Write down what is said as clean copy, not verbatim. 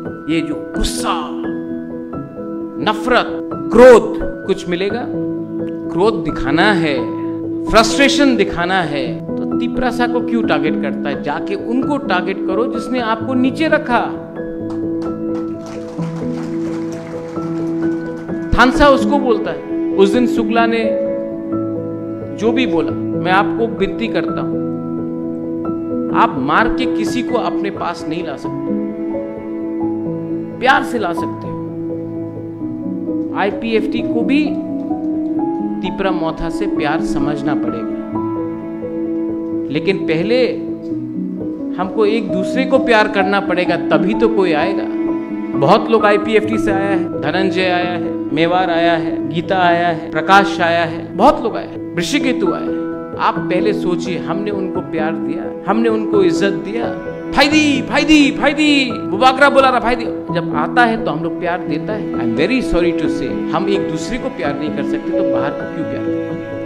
ये जो गुस्सा, नफरत, क्रोध, कुछ मिलेगा? क्रोध दिखाना है, फ्रस्ट्रेशन दिखाना है, तो तिपरासा को क्यों टारगेट करता है? जाके उनको टारगेट करो जिसने आपको नीचे रखा। थानसा उसको बोलता है। उस दिन शुक्ला ने जो भी बोला, मैं आपको विनती करता हूं, आप मार के किसी को अपने पास नहीं ला सकते, प्यार से ला सकते हो। आईपीएफटी को भी तिपरामोथा से प्यार समझना पड़ेगा, लेकिन पहले हमको एक दूसरे को प्यार करना पड़ेगा, तभी तो कोई आएगा। बहुत लोग आईपीएफटी से आया है, धनंजय आया है, मेवार आया है, गीता आया है, प्रकाश आया है, बहुत लोग आए हैं, ऋषिकेतु आए हैं। आप पहले सोचिए, हमने उनको प्यार दिया, हमने उनको इज्जत दिया? फायदी फायदी फायदी मुबाकरा बुला रहा, फायदी जब आता है तो हम लोग प्यार देता है। I am very sorry to say, हम एक दूसरे को प्यार नहीं कर सकते तो बाहर को क्यों प्यार करेंगे?